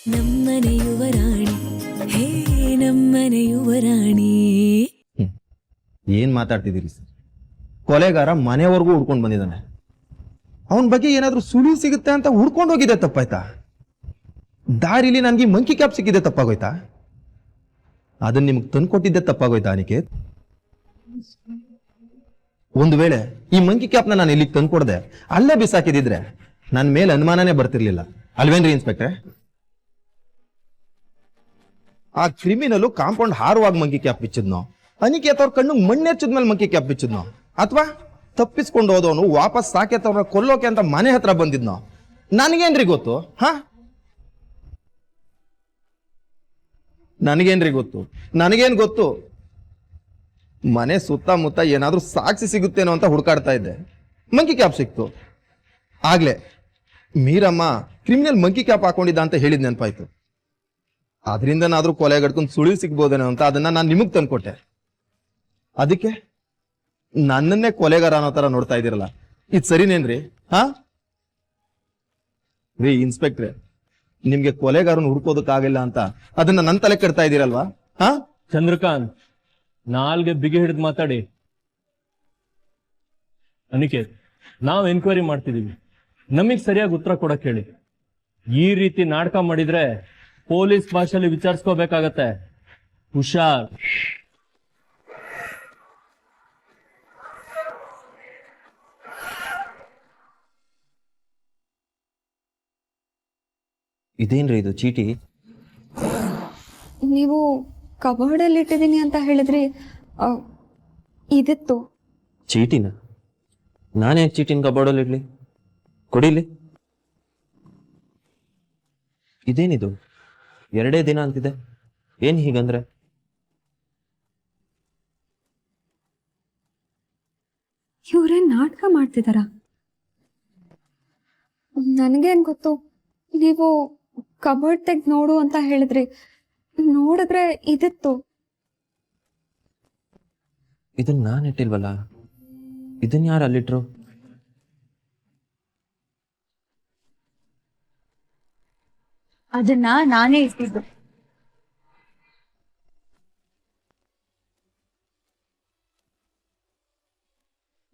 ನಮ್ಮನೆ ಯುವರಾಣಿ ಹೇ ನಮ್ಮನೆ ಯುವರಾಣಿ. ಏನ್ ಮಾತಾಡ್ತಿದ್ದೀರಿ ಸರ್? ಕೊಲೆಗಾರ ಮನೆವರೆಗೂ ಹುಡ್ಕೊಂಡು ಬಂದಿದ್ದಾನೆ. ಅವನ ಬಗ್ಗೆ ಏನಾದ್ರೂ ಸುಳಿವು ಸಿಗುತ್ತೆ ಅಂತ ಹುಡ್ಕೊಂಡು ಹೋಗಿದೆ ತಪ್ಪಾಯ್ತಾ? ದಾರಿಲಿ ನನ್ಗೆ ಮಂಕಿ ಕ್ಯಾಪ್ ಸಿಕ್ಕಿದೆ ತಪ್ಪಾಗೋಯ್ತಾ? ಅದನ್ನ ನಿಮ್ಗೆ ತಂದ್ಕೊಟ್ಟಿದ್ದೆ ತಪ್ಪಾಗೋಯ್ತಾ ಅನಿಕೇತ್? ಒಂದು ವೇಳೆ ಈ ಮಂಕಿ ಕ್ಯಾಪ್ನ ನಾನು ಇಲ್ಲಿಗೆ ತಂದ್ಕೊಡ್ದೆ ಅಲ್ಲೇ ಬಿಸಾಕಿದಿದ್ರೆ ನನ್ನ ಮೇಲೆ ಅನುಮಾನನೇ ಬರ್ತಿರ್ಲಿಲ್ಲ ಅಲ್ವೇನ್ರಿ ಇನ್ಸ್ಪೆಕ್ಟ್ರೆ? ಆ ಕ್ರಿಮಿನಲ್ ಕಾಂಪೌಂಡ್ ಹಾರುವಾಗ ಮಂಕಿ ಕ್ಯಾಪ್ ಬಿಚ್ಚಿದ್ನೋ, ಅನಿಕೇತ್ ಅವ್ರ ಕಣ್ಣು ಮಣ್ಣೆಚ್ಚಿದ್ಮೇಲೆ ಮಂಕಿ ಕ್ಯಾಪ್ ಬಿಚ್ಚಿದ್ನೋ, ಅಥವಾ ತಪ್ಪಿಸ್ಕೊಂಡು ಹೋದವನು ವಾಪಸ್ ಸಾಕೇತ್ ಅವ್ರನ್ನ ಕೊಲ್ಲೋಕೆ ಅಂತ ಮನೆ ಹತ್ರ ಬಂದಿದ್ನೋ? ನನಗೇನ್ರಿ ಗೊತ್ತು? ನನಗೇನ್ರಿ ಗೊತ್ತು? ನನಗೇನ್ ಗೊತ್ತು? ಮನೆ ಸುತ್ತಮುತ್ತ ಏನಾದ್ರೂ ಸಾಕ್ಷಿ ಸಿಗುತ್ತೇನೋ ಅಂತ ಹುಡುಕಾಡ್ತಾ ಇದ್ದೆ. ಮಂಕಿ ಕ್ಯಾಪ್ ಸಿಕ್ತು. ಆಗ್ಲೇ ಮೀರಮ್ಮ ಕ್ರಿಮಿನಲ್ ಮಂಕಿ ಕ್ಯಾಪ್ ಹಾಕೊಂಡಿದ್ದ ಅಂತ ಹೇಳಿದ್ ನೆನಪಾಯ್ತು. ಅದರಿಂದನಾದ್ರೂ ಕೊಲೆ ಗಡ್ಕೊಂಡು ಸುಳಿವು ಸಿಗ್ಬೋದೇನೋ ಅಂತ ಅದನ್ನ ನಾನು ನಿಮಗ್ ತಂದ್ಕೊಟ್ಟೆ. ಅದಕ್ಕೆ ನನ್ನನ್ನೇ ಕೊಲೆಗಾರ ಅನ್ನೋ ತರ ನೋಡ್ತಾ ಇದ್ದೀರಲ್ಲ, ಇದು ಸರಿನೇನ್ರಿ? ರೀ ಇನ್ಸ್ಪೆಕ್ಟ್ರೆ, ನಿಮ್ಗೆ ಕೊಲೆಗಾರನ ಹುಡ್ಕೋದಕ್ಕಾಗಿಲ್ಲ ಅಂತ ಅದನ್ನ ನನ್ನ ತಲೆ ಕೆಡ್ತಾ ಇದ್ದೀರಲ್ವಾ? ಚಂದ್ರಕಾಂತ್, ನಾಲ್ಗೆ ಬಿಗಿ ಹಿಡಿದು ಮಾತಾಡಿ. ಅನಿಕೇತ್, ನಾವು ಎನ್ಕ್ವೈರಿ ಮಾಡ್ತಿದೀವಿ, ನಮಗ್ ಸರಿಯಾಗಿ ಉತ್ತರ ಕೊಡಕ್ ಹೇಳಿ. ಈ ರೀತಿ ನಾಟಕ ಮಾಡಿದ್ರೆ ಪೊಲೀಸ್ ಭಾಷೆಯಲ್ಲಿ ವಿಚಾರಿಸ್ಕೋಬೇಕಾಗತ್ತೆ. ಹುಷಾರ್. ಇದೇನ್ರಿ ಇದು ಚೀಟಿ? ನೀವು ಕಬೋರ್ಡಲ್ಲಿ ಇಟ್ಟಿದ್ದೀನಿ ಅಂತ ಹೇಳಿದ್ರಿ, ಇದಿತ್ತು. ಚೀಟಿನ? ನಾನೇ ಚೀಟಿನ ಕಬೋರ್ಡಲ್ಲಿ ಇಡ್ಲಿ? ಕೊಡಿಲಿ. ಇದೇನಿದು? 2 ದಿನ ಅಂತಿದೆ, ಏನ್ ಹೀಗಂದ್ರೆ? ಇವ್ರೇನ್ ನಾಟಕ ಮಾಡ್ತಿದಾರ? ನನಗೇನ್ ಗೊತ್ತು? ನೀವು ಕಬೋರ್ಡ್ ತೆಗ್ದು ನೋಡು ಅಂತ ಹೇಳಿದ್ರಿ, ನೋಡಿದ್ರೆ ಇದಿತ್ತು. ಇದನ್ನ ನಾನು ಇಟ್ಟಿಲ್ವಲ್ಲ, ಇದನ್ನ ಯಾರು ಅಲ್ಲಿಟ್ರು? ಅದನ್ನ ನಾನೇ ಇಟ್ಟಿದ್ದು.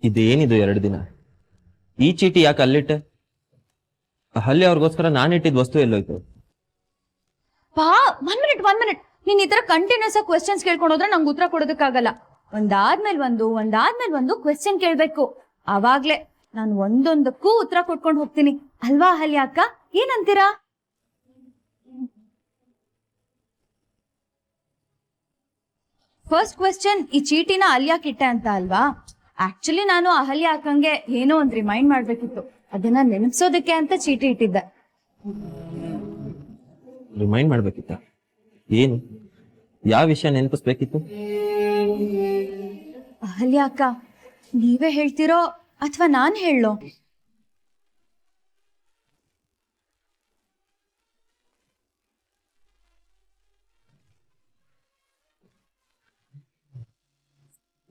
ಇದೇನಿದು 2 ದಿನ? ಈ ಚೀಟಿ ಯಾಕೆ ಅಲ್ಲಿಟ್ಟೆ? ಅಲ್ಲಿ ಅವ್ರಿಗೋಸ್ಕರ ನಾನಿಟ್ಟಿದ್ ವಸ್ತು ಎಲ್ಲೋಯ್ತು? One minute. ನೀನ್ ಈ ತರ ಕಂಟಿನ್ಯೂಸ್ ಆಗಿ ಕ್ವೆಶ್ಚನ್ಸ್ ಕೇಳ್ಕೊಂಡು ಹೋದ್ರೆ ನಂಗೆ ಉತ್ತರ ಕೊಡೋದಕ್ಕಾಗಲ್ಲ. ಒಂದಾದ್ಮೇಲೆ ಒಂದು ಕ್ವೆಶ್ಚನ್ ಕೇಳ್ಬೇಕು. ಅವಾಗ್ಲೇ ನಾನು ಒಂದೊಂದಕ್ಕೂ ಉತ್ತರ ಕೊಟ್ಕೊಂಡು ಹೋಗ್ತೀನಿ, ಅಲ್ವಾ ಅಹಲ್ಯ ಅಕ್ಕ? ಏನಂತೀರಾ? ಫಸ್ಟ್ ಕ್ವೆಶ್ಚನ್, ಈ ಚೀಟಿನ ಅಲ್ಯಾಕ್ ಇಟ್ಟೆ ಅಂತ ಅಲ್ವಾ? ಆಕ್ಚುಲಿ ನಾನು ಅಹಲ್ಯ ಅಕ್ಕಂಗೆ ಏನೋ ಒಂದ್ ರಿಮೈಂಡ್ ಮಾಡ್ಬೇಕಿತ್ತು, ಅದನ್ನ ನೆನಪಿಸೋದಕ್ಕೆ ಅಂತ ಚೀಟಿ ಇಟ್ಟಿದ್ದೆ. ರಿಮೈಂಡ್ ಮಾಡ್ಬೇಕಿತ್ತ? ಏನು, ಯಾವ ವಿಷಯ ನೆನಪಿಸ್ಬೇಕಿತ್ತು? ಅಹಲ್ಯ ಅಕ್ಕ, ನೀವೇ ಹೇಳ್ತಿರೋ ಅಥವಾ ನಾನ್ ಹೇಳೋ?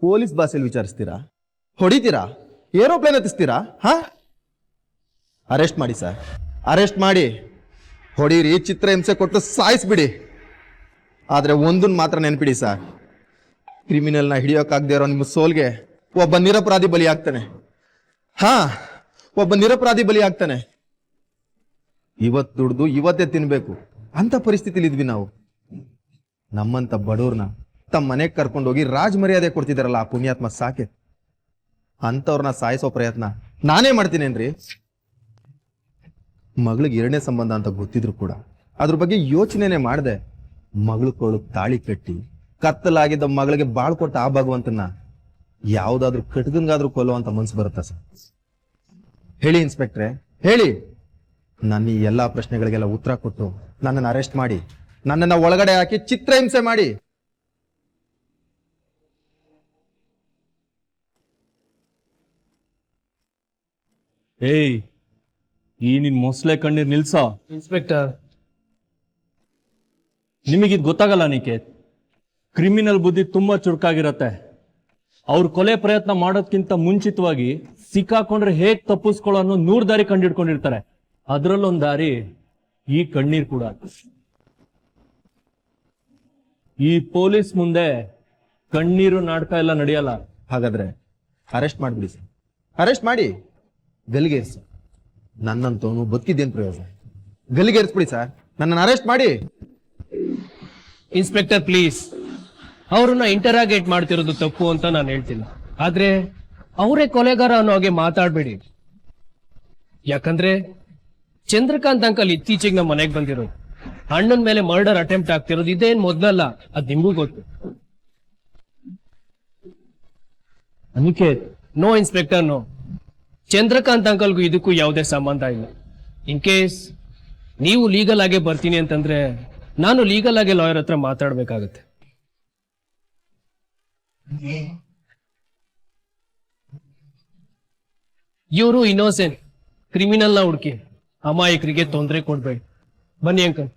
ಪೊಲೀಸ್ ಭಾಷೆಯಲ್ಲಿ ವಿಚಾರಿಸ್ತೀರಾ? ಹೊಡಿತೀರಾ? ಏರೋಪ್ಲೇನ್ ಹತ್ತಿಸ್ತೀರಾ? ಅರೆಸ್ಟ್ ಮಾಡಿ ಸರ್, ಅರೆಸ್ಟ್ ಮಾಡಿ. ಹೊಡೀರಿ, ಚಿತ್ರಹಿಂಸೆ ಕೊಟ್ಟು ಸಾಯಿಸ್ಬಿಡಿ. ಆದ್ರೆ ಒಂದನ್ನ ಮಾತ್ರ ನೆನ್ಪಿಡಿ ಸರ್, ಕ್ರಿಮಿನಲ್ನ ಹಿಡಿಯೋಕ್ಕಾಗದೇ ಇರೋ ನಿಮ್ಮ ಸೋಲ್ಗೆ ಒಬ್ಬ ನಿರಪರಾಧಿ ಬಲಿ ಆಗ್ತಾನೆ. ಒಬ್ಬ ನಿರಪರಾಧಿ ಬಲಿ ಆಗ್ತಾನೆ. ಇವತ್ತು ದುಡ್ದು ಇವತ್ತೇ ತಿನ್ಬೇಕು ಅಂತ ಪರಿಸ್ಥಿತಿಲಿ ಇದ್ವಿ ನಾವು. ನಮ್ಮಂತ ಬಡವ್ರನ್ನ ತಮ್ಮ ಮನೆಗೆ ಕರ್ಕೊಂಡೋಗಿ ರಾಜ್ ಮರ್ಯಾದೆ ಕೊಡ್ತಿದಾರಲ್ಲ ಆ ಪುಣ್ಯಾತ್ಮ ಸಾಕೆ, ಅಂತವ್ರನ್ನ ಸಾಯಿಸೋ ಪ್ರಯತ್ನ ನಾನೇ ಮಾಡ್ತೀನೇನ್ರಿ? ಮಗಳಿಗೆ 2ನೇ ಸಂಬಂಧ ಅಂತ ಗೊತ್ತಿದ್ರು ಕೂಡ ಅದ್ರ ಬಗ್ಗೆ ಯೋಚನೆನೆ ಮಾಡದೆ ಮಗಳು ಕೊಳಕ್ ತಾಳಿ ಕಟ್ಟಿ ಕತ್ತಲಾಗಿದ್ದ ಮಗಳಿಗೆ ಬಾಳ್ ಕೊಟ್ಟ ಆ ಭಗವಂತನ ಯಾವ್ದಾದ್ರು ಕಟ್ಗನ್ಗಾದ್ರೂ ಕೊಲ್ಲುವಂತ ಮನ್ಸು ಬರುತ್ತಾ ಸರ್? ಹೇಳಿ ಇನ್ಸ್ಪೆಕ್ಟ್ರೆ, ಹೇಳಿ. ನನ್ನ ಈ ಎಲ್ಲಾ ಪ್ರಶ್ನೆಗಳಿಗೆಲ್ಲ ಉತ್ತರ ಕೊಟ್ಟು ನನ್ನನ್ನು ಅರೆಸ್ಟ್ ಮಾಡಿ, ನನ್ನನ್ನ ಒಳಗಡೆ ಹಾಕಿ ಚಿತ್ರಹಿಂಸೆ ಮಾಡಿ. ಏಯ್, ಈ ನಿನ್ ಮೊಸಳೆ ಕಣ್ಣೀರ್ ನಿಲ್ಸ. ಇನ್ಸ್ಪೆಕ್ಟರ್, ನಿಮಗಿದ್ ಗೊತ್ತಾಗಲ್ಲ ನಿಕೇತ್. ಕ್ರಿಮಿನಲ್ ಬುದ್ಧಿ ತುಂಬಾ ಚುರುಕಾಗಿರತ್ತೆ. ಅವ್ರು ಕೊಲೆ ಪ್ರಯತ್ನ ಮಾಡೋದ್ಕಿಂತ ಮುಂಚಿತವಾಗಿ ಸಿಕ್ಕಾಕೊಂಡ್ರೆ ಹೇಗ್ ತಪ್ಪಿಸ್ಕೊಳ್ಳೋ ಅನ್ನೋ 100 ದಾರಿ ಕಂಡಿಡ್ಕೊಂಡಿರ್ತಾರೆ. ಅದ್ರಲ್ಲೊಂದ್ ದಾರಿ ಈ ಕಣ್ಣೀರ್ ಕೂಡ. ಈ ಪೊಲೀಸ್ ಮುಂದೆ ಕಣ್ಣೀರು ನಾಟಕ ಎಲ್ಲ ನಡೆಯಲ್ಲ. ಹಾಗಾದ್ರೆ ಅರೆಸ್ಟ್ ಮಾಡಿಬಿಡಿ ಸರ್, ಅರೆಸ್ಟ್ ಮಾಡಿ ಗಲ್ಲಿಗೇರಿಸಿ. ನನ್ನಂತವನು ಬದುಕಿದ್ದೇನು ಪ್ರಯೋಜನ? ಗಲ್ಲಿಗೇರಿಸ್ಬಿಡಿ ಸರ್, ನನ್ನನ್ನು ಅರೆಸ್ಟ್ ಮಾಡಿ. ಇನ್ಸ್ಪೆಕ್ಟರ್ ಪ್ಲೀಸ್, ಅವ್ರನ್ನ ಇಂಟರಾಗೇಟ್ ಮಾಡ್ತಿರೋದು ತಪ್ಪು ಅಂತ ನಾನು ಹೇಳ್ತಿಲ್ಲ, ಆದ್ರೆ ಅವರೇ ಕೊಲೆಗಾರ ಅನ್ನೋ ಹಾಗೆ ಮಾತಾಡ್ಬೇಡಿ. ಯಾಕಂದ್ರೆ ಚಂದ್ರಕಾಂತ್ ಅಂಕಲ್ ಇತ್ತೀಚೆಗೆ ನಮ್ಮ ಮನೆಗೆ ಬಂದಿರೋದು, ಅಣ್ಣನ ಮೇಲೆ ಮರ್ಡರ್ ಅಟೆಂಪ್ಟ್ ಆಗ್ತಿರೋದು ಇದೇನ್ ಮೊದ್ಲಲ್ಲ, ಅದ್ ನಿಮ್ಗೂ ಗೊತ್ತು. Aniket, no inspector, no. Chandrakant ಅಂಕಲ್ಗೂ ಇದಕ್ಕೂ ಯಾವುದೇ ಸಂಬಂಧ ಇಲ್ಲ. ಇನ್ ಕೇಸ್ ನೀವು ಲೀಗಲ್ ಆಗೇ ಬರ್ತೀನಿ ಅಂತಂದ್ರೆ ನಾನು ಲೀಗಲ್ ಆಗಿ ಲಾಯರ್ ಹತ್ರ ಮಾತಾಡ್ಬೇಕಾಗತ್ತೆ. ಇವರು ಇನ್ನೋಸೆಂಟ್, ಕ್ರಿಮಿನಲ್ನ ಹುಡುಕಿ ಅಮಾಯಕರಿಗೆ ತೊಂದರೆ ಕೊಡ್ಬೇಡಿ. ಬನ್ನಿ ಅಂಕಲ್.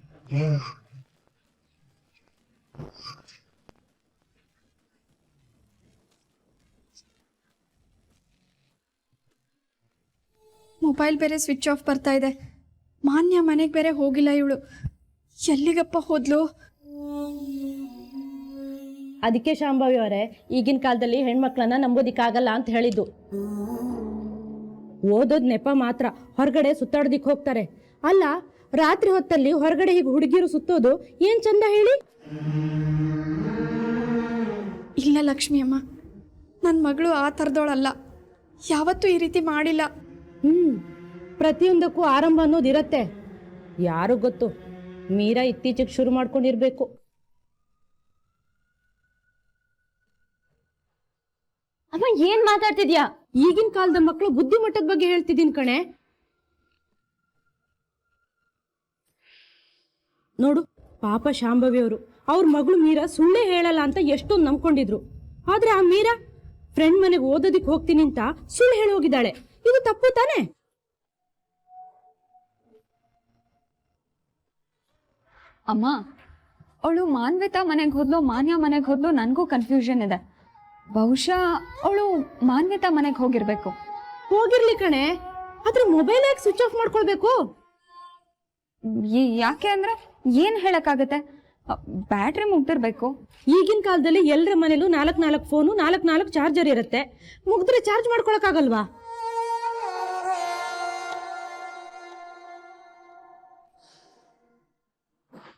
ಮೊಬೈಲ್ ಬೇರೆ ಸ್ವಿಚ್ ಆಫ್ ಬರ್ತಾ ಇದೆ. ಮಾನ್ಯ ಮನೆಗೆ ಬೇರೆ ಹೋಗಿಲ್ಲ ಇವಳು. ಎಲ್ಲಿಗಪ್ಪ ಹೋದ್ಲು? ಅದಕ್ಕೆ ಶಾಂಭವಿ ಅವರೇ ಈಗಿನ ಕಾಲದಲ್ಲಿ ಹೆಣ್ಮಕ್ಳನ್ನ ನಂಬೋದಿಕ್ಕಾಗಲ್ಲ ಅಂತ ಹೇಳಿದ್ದು. ಓದೋದ್ ನೆಪ ಮಾತ್ರ, ಹೊರಗಡೆ ಸುತ್ತಾಡೋದಿಕ್ ಹೋಗ್ತಾರೆ. ಅಲ್ಲ, ರಾತ್ರಿ ಹೊತ್ತಲ್ಲಿ ಹೊರಗಡೆ ಹೀಗೆ ಹುಡುಗಿರು ಸುತ್ತೋದು ಏನ್ ಚಂದ ಹೇಳಿ? ಇಲ್ಲ ಲಕ್ಷ್ಮಿ ಅಮ್ಮ, ನನ್ನ ಮಗಳು ಆ ಥರದವಳಲ್ಲ. ಯಾವತ್ತೂ ಈ ರೀತಿ ಮಾಡಿಲ್ಲ. ಪ್ರತಿಯೊಂದಕ್ಕೂ ಆರಂಭ ಅನ್ನೋದಿರತ್ತೆ. ಯಾರು ಗೊತ್ತು, ಮೀರಾ ಇತ್ತೀಚೆಗೆ ಶುರು ಮಾಡ್ಕೊಂಡಿರ್ಬೇಕು. ಅಮ್ಮ ಏನ್ ಮಾತಾಡ್ತಿದ್ಯಾ? ಈಗಿನ ಕಾಲದ ಮಕ್ಕಳು ಬುದ್ಧಿಮಟ್ಟದ ಬಗ್ಗೆ ಹೇಳ್ತಿದ್ದೀನಿ ಕಣೆ. ನೋಡು, ಪಾಪ ಶಾಂಭವಿ ಅವರು, ಅವ್ರ ಮಗಳು ಮೀರಾ ಸುಳ್ಳೇ ಹೇಳಲ್ಲ ಅಂತ ಎಷ್ಟೊಂದು ನಂಬ್ಕೊಂಡಿದ್ರು. ಆದ್ರೆ ಆ ಮೀರಾ ಫ್ರೆಂಡ್ ಮನೆಗೆ ಓದೋದಿಕ್ ಹೋಗ್ತೀನಿ ಅಂತ ಸುಳ್ಳು ಹೇಳಿ ಹೋಗಿದ್ದಾಳೆ. ಇದು ತಪ್ಪು ತಾನೆ? ಅಮ್ಮ, ಅವಳು ಮಾನ್ವಿತಾ ಮನೆಗೆ ಹೋದ್ಲು, ಮಾನ್ಯ ಮನೆಗೆ ಹೋದ್ಲು, ನನಗೂ ಕನ್ಫ್ಯೂಷನ್ ಇದೆ. ಬಹುಶಃ ಅವಳು ಮಾನ್ವಿತಾ ಮನೆಗೆ ಹೋಗಿರ್ಬೇಕು. ಹೋಗಿರ್ಲಿ ಕಣೆ, ಆದ್ರೆ ಮೊಬೈಲ್ ಯಾಕೆ ಸ್ವಿಚ್ ಆಫ್ ಮಾಡ್ಕೊಳ್ಬೇಕು? ಯಾಕೆ ಅಂದ್ರೆ ಏನ್ ಹೇಳಕ್ಕಾಗತ್ತೆ, ಬ್ಯಾಟ್ರಿ ಮುಗ್ದಿರ್ಬೇಕು. ಈಗಿನ ಕಾಲದಲ್ಲಿ ಎಲ್ಲರ ಮನೇಲೂ 4 ಫೋನು, 4 ಚಾರ್ಜರ್ ಇರುತ್ತೆ. ಮುಗ್ದ್ರೆ ಚಾರ್ಜ್ ಮಾಡ್ಕೊಳಕ್ಕಾಗಲ್ವಾ?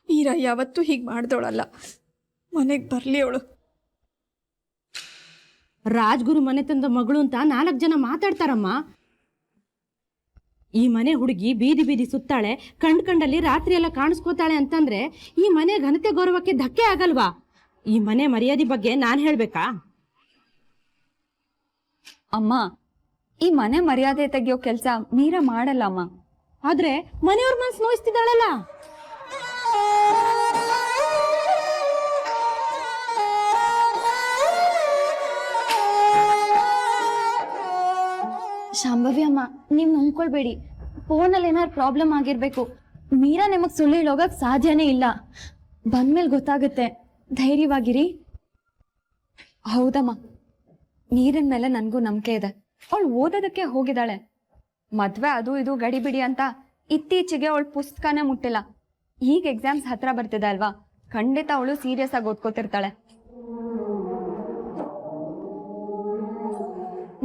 ಮೀರಾ ಯಾವತ್ತೂ ಹೀಗೆ ಮಾಡ್ದೋಳಲ್ಲ. ಮನೆಗೆ ಬರ್ಲಿ ಅವಳು. ರಾಜ್ಗುರು ಮನೆತನದ ಮಗಳು ಅಂತ 4 ಜನ ಮಾತಾಡ್ತಾರಮ್ಮ. ಈ ಮನೆ ಹುಡುಗಿ ಬೀದಿ ಬೀದಿ ಸುತ್ತಾಳೆ, ಕಂಡಲ್ಲಿ ರಾತ್ರಿ ಎಲ್ಲ ಕಾಣಿಸ್ಕೋತಾಳೆ ಅಂತಂದ್ರೆ ಈ ಮನೆ ಘನತೆ ಗೌರವಕ್ಕೆ ಧಕ್ಕೆ ಆಗಲ್ವಾ? ಈ ಮನೆ ಮರ್ಯಾದೆ ಬಗ್ಗೆ ನಾನು ಹೇಳ್ಬೇಕಾ? ಅಮ್ಮ, ಈ ಮನೆ ಮರ್ಯಾದೆ ತೆಗಿಯೋ ಕೆಲಸ ಮೀರಾ ಮಾಡಲ್ಲ ಅಮ್ಮ. ಆದ್ರೆ ಮನೆಯವ್ರ ಮನ್ಸು ನೋಯಿಸ್ತಿದ್ದಾಳಲ್ಲ. ಶಾಂಭವಿ ಅಮ್ಮ, ನೀವ್ ನಂಬ್ಕೊಳ್ಬೇಡಿ. ಫೋನಲ್ಲಿ ಏನಾದ್ರು ಪ್ರಾಬ್ಲಮ್ ಆಗಿರ್ಬೇಕು. ಮೀರಾ ನಿಮಗ್ ಸುಳ್ಳು ಹೇಳೋಗಕ್ ಸಾಧ್ಯನೇ ಇಲ್ಲ. ಬಂದ್ಮೇಲೆ ಗೊತ್ತಾಗುತ್ತೆ. ಧೈರ್ಯವಾಗಿರಿ. ಹೌದಮ್ಮ, ನೀರಿನ ಮೇಲೆ ನನಗೂ ನಂಬಿಕೆ ಇದೆ. ಅವಳು ಓದೋದಕ್ಕೆ ಹೋಗಿದ್ದಾಳೆ. ಮದ್ವೆ ಅದು ಇದು ಗಡಿಬಿಡಿ ಅಂತ ಇತ್ತೀಚೆಗೆ ಅವಳು ಪುಸ್ತಕನೇ ಮುಟ್ಟಿಲ್ಲ. ಈಗ ಎಕ್ಸಾಮ್ಸ್ ಹತ್ರ ಬರ್ತಿದೆ ಅಲ್ವಾ, ಖಂಡಿತ ಅವಳು ಸೀರಿಯಸ್ ಆಗಿ ಓದ್ಕೋತಿರ್ತಾಳೆ.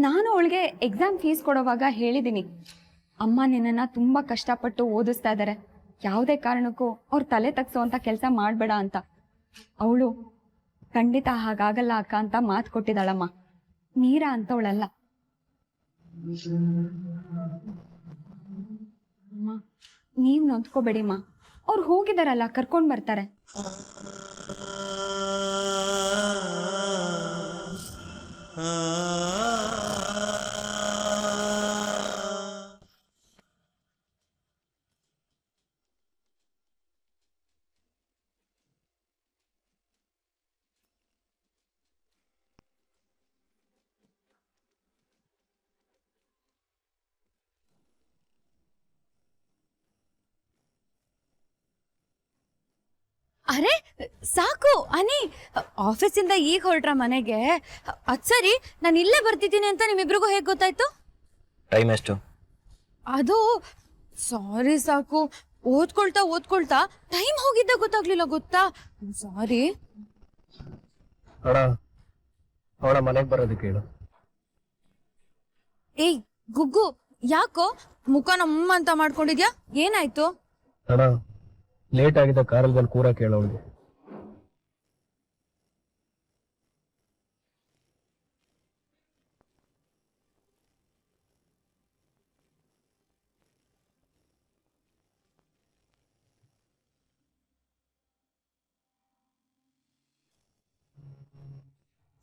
ನಾನು ಅವಳಿಗೆ ಎಕ್ಸಾಮ್ ಫೀಸ್ ಕೊಡೋವಾಗ ಹೇಳಿದ್ದೀನಿ, ಅಮ್ಮ ನಿನ್ನನ್ನು ತುಂಬ ಕಷ್ಟಪಟ್ಟು ಓದಿಸ್ತಾ ಇದ್ದಾರೆ, ಯಾವುದೇ ಕಾರಣಕ್ಕೂ ಅವ್ರ ತಲೆ ತಗ್ಸೋವಂಥ ಕೆಲಸ ಮಾಡಬೇಡ ಅಂತ. ಅವಳು ಖಂಡಿತ ಹಾಗಾಗಲ್ಲ ಅಕ್ಕ ಅಂತ ಮಾತು ಕೊಟ್ಟಿದ್ದಾಳಮ್ಮ. ಮೀರಾ ಅಂತವಳಲ್ಲ. ಅಮ್ಮ, ನೀವು ನೊಂದ್ಕೋಬೇಡಿಮ್ಮ, ಅವ್ರು ಹೋಗಿದಾರಲ್ಲ, ಕರ್ಕೊಂಡು ಬರ್ತಾರೆ. ಅರೆ ಸಾಕು ಅನಿ, ಆಫೀಸಿಂದ ಈಗ ಹೊರಟ್ರ ಮನೆಗೆ? ಅದ್ ಸರಿ, ನಾನು ಇಲ್ಲೇ ಬರ್ತಿದ್ದೀನಿ ಅಂತ ನಿಮ್ಮಿಬ್ರಿಗೂ ಹೇಗೆ ಗೊತ್ತಾಯ್ತು? ಟೈಮ್ ಎಷ್ಟು? ಅದು ಸಾರಿ ಸಾಕು, ಓದ್ಕೊಳ್ತಾ ಟೈಮ್ ಹೋಗಿದ್ದ ಗೊತ್ತಾಗ್ಲಿಲ್ಲ ಗೊತ್ತಾ. ಸಾರಿ. ಅಣ್ಣ ಅವಳ ಮನೆಗೆ ಬರೋದಕ್ಕೆ ಹೇಳು. ಏಯ್ ಗುಗ್ಗು, ಯಾಕೋ ಮುಖ ನಮ್ಮ ಅಂತ ಮಾಡ್ಕೊಂಡಿದ್ಯಾ? ಏನಾಯ್ತು? ಅಣ್ಣ ಲೇಟ್ ಆಗಿದ್ದ ಕಾರಲ್ಲಿ ಬಂದು ಕೂರ ಕೇಳೋಳಿಗೆ.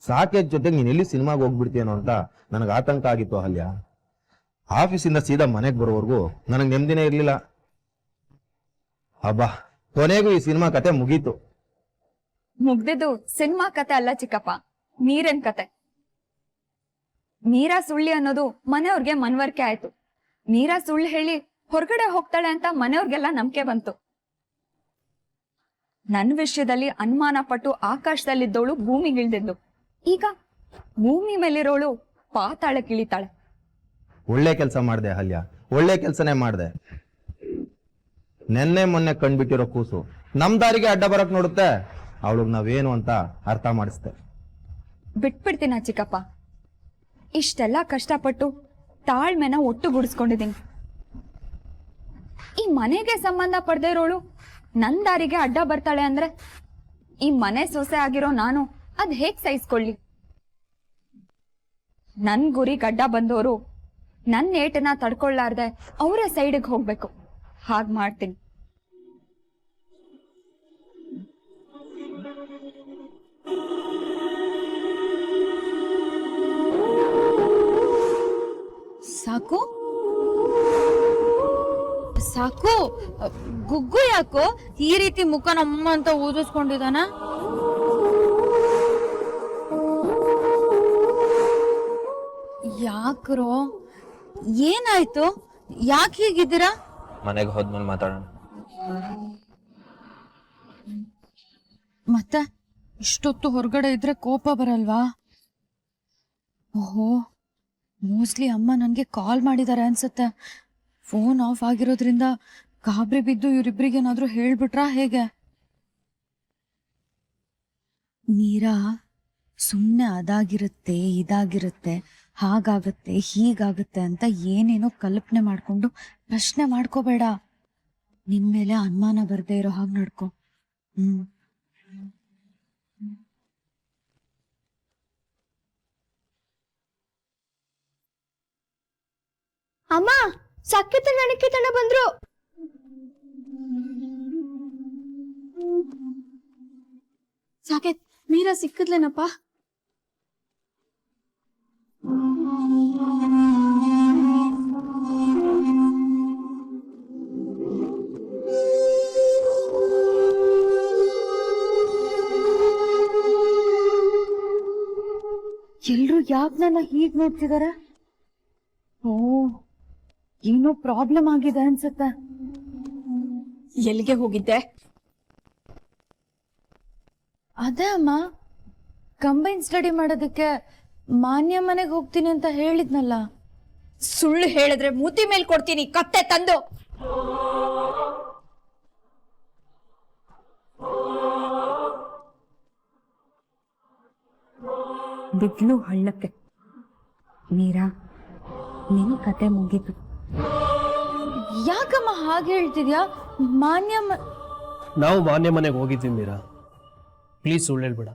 ಸಾಕೇಜ್ ಜೊತೆಗೆ ನೀನ್ ಎಲ್ಲಿ ಸಿನಿಮಾಗೆ ಹೋಗ್ಬಿಡ್ತೀನೋ ಅಂತ ನನಗೆ ಆತಂಕ ಆಗಿತ್ತು ಅಹಲ್ಯ. ಆಫೀಸಿಂದ ಸೀದಾ ಮನೆಗೆ ಬರೋವರೆಗೂ ನನಗೆ ನೆಮ್ಮದಿನೇ ಇರ್ಲಿಲ್ಲ. ಹಬ್ಬಾ, ಕೊನೆಗೂ ಈ ಸಿನಿಮಾ ಕತೆ ಮುಗೀತು. ಮುಗ್ದಿದ್ದು ಸಿನಿಮಾ ಕತೆ ಅಲ್ಲ ಚಿಕ್ಕಪ್ಪ, ಮೀರನ್ ಕತೆ. ಮೀರಾ ಸುಳ್ಳಿ ಅನ್ನೋದು ಮನೆಯವ್ರಿಗೆ ಮನವರಿಕೆ ಆಯ್ತು. ಮೀರಾ ಸುಳ್ಳು ಹೇಳಿ ಹೊರಗಡೆ ಹೋಗ್ತಾಳೆ ಅಂತ ಮನೆಯವ್ರಿಗೆಲ್ಲ ನಂಬಿಕೆ ಬಂತು. ನನ್ನ ವಿಷಯದಲ್ಲಿ ಅನುಮಾನ ಪಟ್ಟು ಆಕಾಶದಲ್ಲಿದ್ದವಳು ಭೂಮಿಗಿಳಿದಿದ್ಲು. ಈಗ ಭೂಮಿ ಮೇಲಿರೋಳು ಪಾತಾಳಕ್ಕಿಳಿತಾಳೆ. ಒಳ್ಳೆ ಕೆಲಸ ಮಾಡಿದೆ ಅಹಲ್ಯ, ಒಳ್ಳೆ ಕೆಲಸನೇ ಮಾಡಿದೆ. ನೆನ್ನೆ ಮೊನ್ನೆ ಕಂಡ್ಬಿಟ್ಟಿರೋ ಕೂಸು ನಮ್ ದಾರಿಗೆ ಅಡ್ಡ ಬರಕ್ ನೋಡುತ್ತೆ. ಅವಳಿಗೆ ನಾವೇನು ಅಂತ ಅರ್ಥ ಮಾಡಿಸ್ದೆ. ಬಿಟ್ಬಿಡ್ತೀನ ಚಿಕ್ಕಪ್ಪ. ಇಷ್ಟೆಲ್ಲ ಕಷ್ಟಪಟ್ಟು ತಾಳ್ಮೆನ ಒಟ್ಟುಗೂಡಿಸ್ಕೊಂಡಿದ್ದೀನಿ. ಈ ಮನೆಗೆ ಸಂಬಂಧ ಪಡೆದೇ ಇರೋಳು ನನ್ ದಾರಿಗೆ ಅಡ್ಡ ಬರ್ತಾಳೆ ಅಂದ್ರೆ ಈ ಮನೆ ಸೊಸೆ ಆಗಿರೋ ನಾನು ಅದ್ ಹೇಗ್ ಸಹಿಸ್ಕೊಳ್ಳಿ? ನನ್ ಗುರಿಗೆ ಅಡ್ಡ ಬಂದವರು ನನ್ ಏಟನ್ನ ತಡ್ಕೊಳ್ಳಾರ್ದೆ ಅವರೇ ಸೈಡಿಗೆ ಹೋಗ್ಬೇಕು. ಹಾಗ್ ಮಾಡ್ತೀನಿ. ಸಾಕು ಸಾಕು. ಗುಗ್ಗು ಯಾಕೋ ಈ ರೀತಿ ಮುಖ ನಮ್ಮ ಅಂತ ಊದಿಸ್ಕೊಂಡಿದಾನ? ಯಾಕ್ರೋ, ಏನಾಯ್ತು? ಯಾಕೆ ಹೀಗಿದ್ದೀರಾ? ಮನೆಗೆ ಹೋದ್ಮೇಲೆ ಮಾತಾಡೋಣ. ಮತ್ತೆ ಇಷ್ಟೊತ್ತು ಹೊರಗಡೆ ಇದ್ರೆ ಕೋಪ ಬರಲ್ವಾ? ಓಹೋ, ಮೋಸ್ಟ್ಲಿ ಅಮ್ಮ ನನಗೆ ಕಾಲ್ ಮಾಡಿದ್ದಾರೆ ಅನ್ಸುತ್ತೆ. ಫೋನ್ ಆಫ್ ಆಗಿರೋದ್ರಿಂದ ಗಾಬರಿ ಬಿದ್ದು ಇವರಿಬ್ರಿಗೇನಾದ್ರೂ ಹೇಳ್ಬಿಟ್ರಾ ಹೇಗೆ? ಮೀರಾ ಸುಮ್ಮನೆ ಅದಾಗಿರುತ್ತೆ ಇದಾಗಿರುತ್ತೆ ಹಾಗಾಗತ್ತೆ ಹೀಗಾಗತ್ತೆ ಅಂತ ಏನೇನೋ ಕಲ್ಪನೆ ಮಾಡ್ಕೊಂಡು ಪ್ರಶ್ನೆ ಮಾಡ್ಕೋಬೇಡ. ನಿನ್ ಮೇಲೆ ಅನುಮಾನ ಬರ್ದೇ ಇರೋ ಹಾಗೆ ನಡ್ಕೊ. ಅಮ್ಮ, ಸಾಕೇತ ನನಗೆ ಬಂದ್ರು. ಸಾಕೇತ್, ಮೀರಾ ಸಿಕ್ಕದ್ಲೇನಪ್ಪ? ಎಲ್ರು ಯಾಕೆ ನನ್ನ ಹೀಗ್ ನೋಡ್ತಿದಾರೆ? ಓ, ಏನೋ ಪ್ರಾಬ್ಲಮ್ ಆಗಿದೆ ಅನ್ಸುತ್ತೆ. ಎಲ್ಲಿಗೆ ಹೋಗಿದ್ದೆ? ಅದೇ ಅಮ್ಮ, ಕಂಬೈನ್ ಸ್ಟಡಿ ಮಾಡೋದಕ್ಕೆ ಮಾನ್ಯ ಮನೆಗೆ ಹೋಗ್ತೀನಿ ಅಂತ ಹೇಳಿದ್ನಲ್ಲ. ಸುಳ್ಳು ಹೇಳಿದ್ರೆ ಮೂತಿ ಮೇಲ್ ಕೊಡ್ತೀನಿ ಕತ್ತೆ ತಂದು. ಬಿದ್ಲು ಹಳ್ಳಕ್ಕೆ. ಮೀರಾ, ನಿನ್ ಕತೆ ಮುಗೀತು. ಯಾಕಮ್ಮ ಹಾಗೆ ಹೇಳ್ತಿದ್ಯಾ? ನಾವು ಮಾನ್ಯ ಮನೆಗೆ ಹೋಗಿದ್ದೀವಿ ಮೀರಾ, ಪ್ಲೀಸ್ ಸುಳ್ಳು ಹೇಳ್ಬೇಡ.